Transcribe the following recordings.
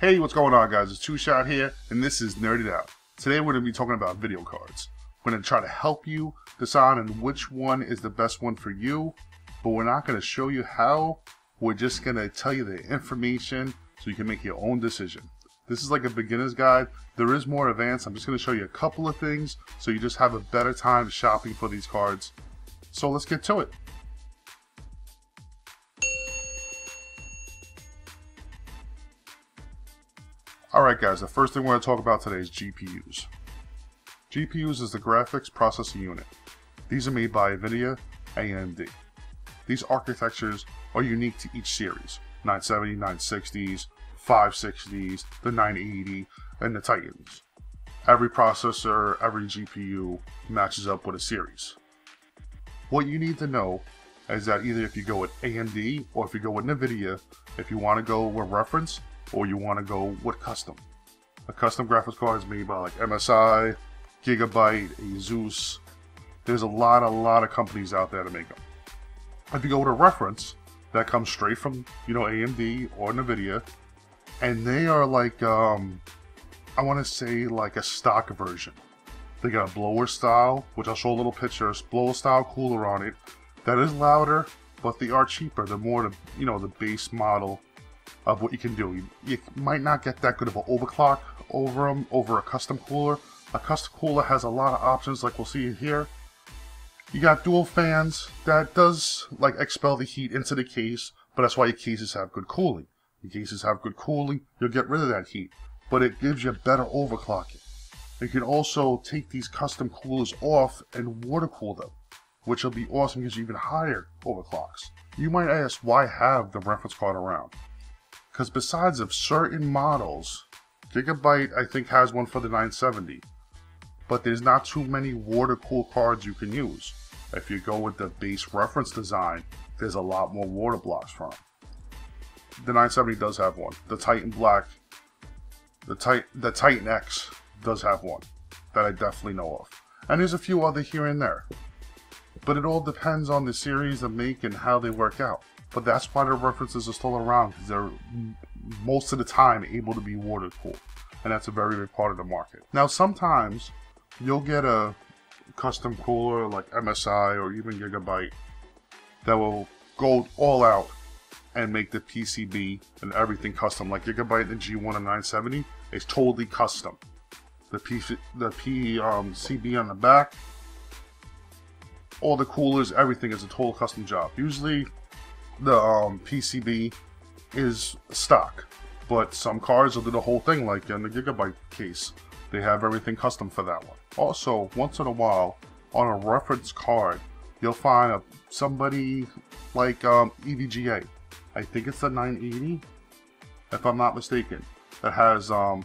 Hey, what's going on, guys? It's TwoShot here, and this is Nerded Out. Today we're going to be talking about video cards. We're going to try to help you decide on which one is the best one for you, but we're not going to show you how. We're just going to tell you the information so you can make your own decision. This is like a beginner's guide. There is more advanced. I'm just going to show you a couple of things so you just have a better time shopping for these cards. So let's get to it. Alright guys, the first thing we're going to talk about today is GPUs. GPUs is the graphics processing unit. These are made by NVIDIA, AMD. These architectures are unique to each series. 970, 960s, 560s, the 980, and the Titans. Every processor, every GPU matches up with a series. What you need to know is that either if you go with AMD or if you go with NVIDIA, if you want to go with reference, or you want to go with custom. A custom graphics card is made by like MSI, Gigabyte, Asus. There's a lot of companies out there to make them. If you go with a reference, that comes straight from, AMD or NVIDIA, and they are like, I want to say like a stock version. They got a blower style, which I'll show a little picture, blower style cooler on it. That is louder, but they are cheaper. They're more the base model of what you can do. You might not get that good of an overclock over them, over a custom cooler. A custom cooler has a lot of options, like we'll see here. You got dual fans that does like expel the heat into the case, but that's why your cases have good cooling. Your cases have good cooling, you'll get rid of that heat, but it gives you better overclocking. You can also take these custom coolers off and water cool them, which will be awesome, gives you even higher overclocks. You might ask, why have the reference card around? Because besides of certain models, Gigabyte I think has one for the 970, but there's not too many water-cooled cards you can use. If you go with the base reference design, there's a lot more water blocks for them. The 970 does have one. The Titan Black, the Titan X does have one that I definitely know of. And there's a few other here and there. But it all depends on the series, the make, and how they work out. But that's why the references are still around, because they're most of the time able to be water cooled. And that's a very big part of the market. Now sometimes you'll get a custom cooler like MSI or even Gigabyte that will go all out and make the PCB and everything custom. Like Gigabyte and G1 and 970 is totally custom. The PCB on the back, all the coolers, everything is a total custom job. Usually the PCB is stock, but some cards will do the whole thing, like in the Gigabyte case. They have everything custom for that one. Also, once in a while, on a reference card, you'll find somebody like EVGA. I think it's the 980, if I'm not mistaken, that has a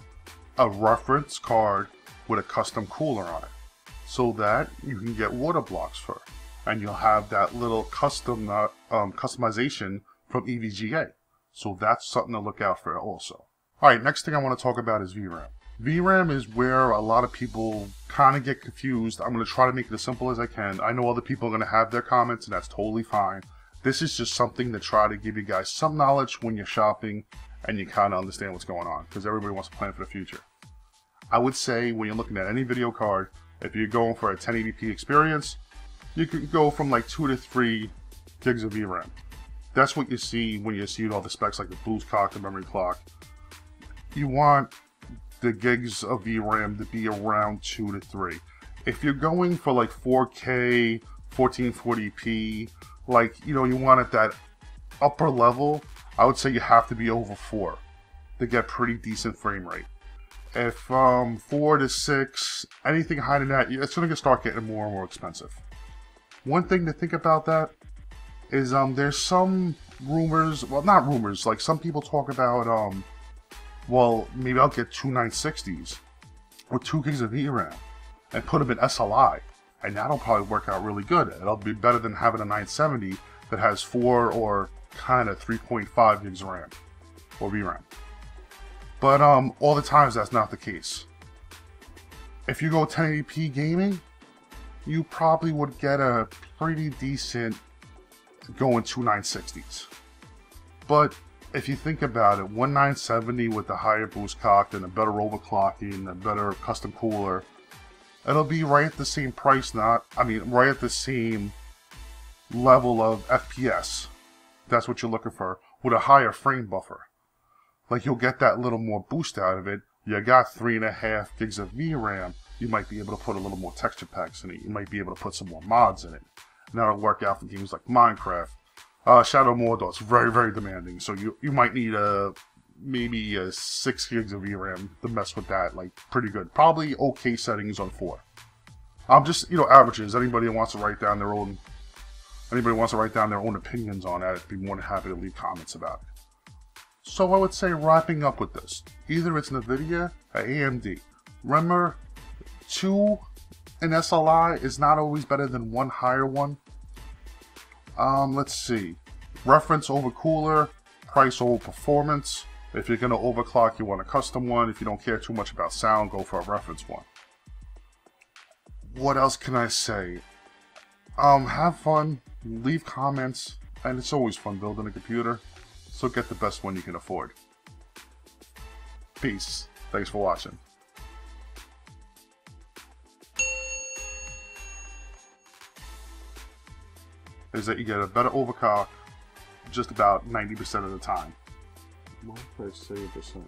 reference card with a custom cooler on it, so that you can get water blocks for. And you'll have that little customization from EVGA. So that's something to look out for also. Alright, next thing I want to talk about is VRAM. VRAM is where a lot of people kind of get confused. I'm going to try to make it as simple as I can. I know other people are going to have their comments, and that's totally fine. This is just something to try to give you guys some knowledge when you're shopping and you kind of understand what's going on, because everybody wants to plan for the future. I would say when you're looking at any video card, if you're going for a 1080p experience, you could go from like 2 to 3 gigs of VRAM. That's what you see when you see all the specs like the boost clock, the memory clock. You want the gigs of VRAM to be around 2 to 3. If you're going for like 4K, 1440p, like, you want at that upper level, I would say you have to be over 4 to get pretty decent frame rate. If 4 to 6, anything higher than that, it's going to start getting more and more expensive. One thing to think about that is there's some rumors, well, not rumors, like some people talk about, well, maybe I'll get two 960s with 2 gigs of VRAM and put them in SLI, and that'll probably work out really good. It'll be better than having a 970 that has 4 or kind of 3.5 gigs of RAM or VRAM. But all the times that's not the case. If you go 1080p gaming, you probably would get a pretty decent going 2 960s. But if you think about it, 1970 with the higher boost clock and a better overclocking, a better custom cooler, it'll be right at the same price, right at the same level of FPS. That's what you're looking for, with a higher frame buffer. Like, you'll get that little more boost out of it. You got 3.5 gigs of VRAM. You might be able to put a little more texture packs in it. You might be able to put some more mods in it. And that'll work out for games like Minecraft. Shadow Mordor's very, very demanding. So you might need maybe 6 gigs of VRAM to mess with that. Like, pretty good. Probably okay settings on 4. Just, averages. Anybody who wants to write down their own opinions on that, I'd be more than happy to leave comments about it. So I would say, wrapping up with this, either it's NVIDIA or AMD. Remember, 2 in SLI is not always better than 1 higher one. Let's see. Reference over cooler, price over performance. If you're going to overclock, you want a custom one. If you don't care too much about sound, go for a reference one. What else can I say? Have fun, leave comments, and it's always fun building a computer. So get the best one you can afford. Peace. Thanks for watching. Is that you get a better overclock just about 90% of the time. Multi-save percentage.